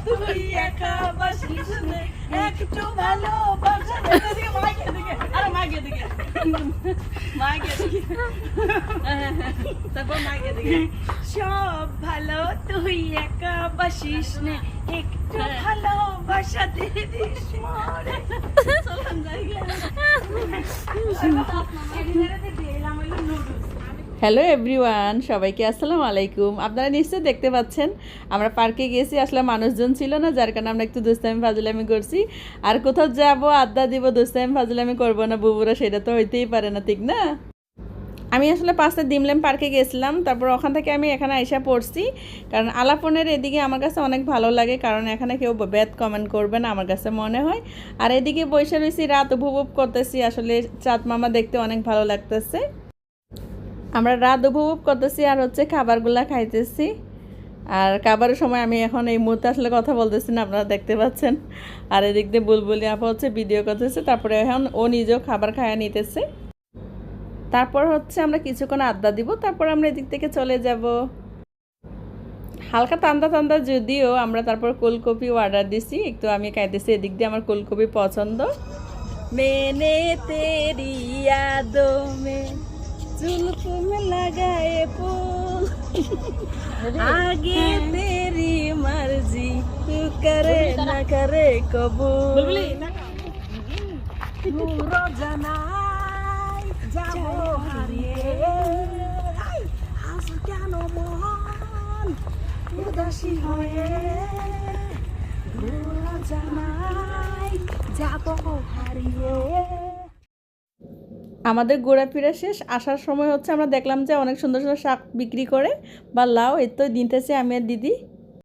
তুই একা বাসিস নে একটু ভালোবাসা দে। এদিকে মাইকে দিকে, আরে মাইকে দিকে, মাইকে দিকে, তারপর মাইকে দিকে। সব ভালো তুই একা বাসিস নে একটু ভালোবাসা দে দিস মরে। চলুন যাই গিয়ে। এদিকে দিলাম হলো নুডলস। হ্যালো এভরিওয়ান, সবাইকে আসসালামু আলাইকুম। আপনারা নিশ্চয়ই দেখতে পাচ্ছেন আমরা পার্কে গেছি, আসলে মানুষজন ছিল না, যার কারণে আমরা একটু দুষ্টামি ফাজলামি করছি। আর কোথাও যাবো আড্ডা দিব, দুষ্টামি ফাজলামি করবো না বুবুরা, সেটা তো হইতেই পারে না, ঠিক না? আমি আসলে পাঁচটা ডিমলেম পার্কে গেছিলাম, তারপর ওখান থেকে আমি এখানে আইসা পড়ছি, কারণ আলাপনের এদিকে আমার কাছে অনেক ভালো লাগে, কারণ এখানে কেউ ব্যাড কমেন্ট করবে না আমার কাছে মনে হয়। আর এদিকে বসে রয়েছি, রাত উপভোগ করতেছি, আসলে চাঁদ মামা দেখতে অনেক ভালো লাগতেছে। আমরা রাত উপভোগ করতেছি আর হচ্ছে খাবারগুলা খাইতেছি। আর খাবারের সময় আমি এখন এই মুহূর্তে আসলে কথা বলতেছি না, আপনারা দেখতে পাচ্ছেন। আর এদিক দিয়ে বুলবুলি আপা হচ্ছে ভিডিও করতেছে, তারপরে এখন ও নিজেও খাবার খাইয়া নিতেছে। তারপর হচ্ছে আমরা কিছুক্ষণ আড্ডা দিব, তারপর আমরা এদিক থেকে চলে যাব। হালকা ঠান্ডা ঠান্ডা যদিও, আমরা তারপর কোলকপি অর্ডার দিছি, একটু আমি খাইতেছি। এদিক দিয়ে আমার কোলকপি পছন্দ। মেনে তেরি यादों में जुल्फों में लगाए फूल, आगे तेरी मर्जी तू करे ना करे कबूल। পুরো জানাই যাবো হারিয়ে, আজ কেন মন উদাসী হয়ে, পুরো জানাই যাবো হারিয়ে। আমাদের ঘোরাফেরা শেষ, আসার সময় হচ্ছে আমরা দেখলাম যে অনেক সুন্দর সুন্দর শাক বিক্রি করে বা লাউ, এর তো নিতেছে আমি আর দিদি।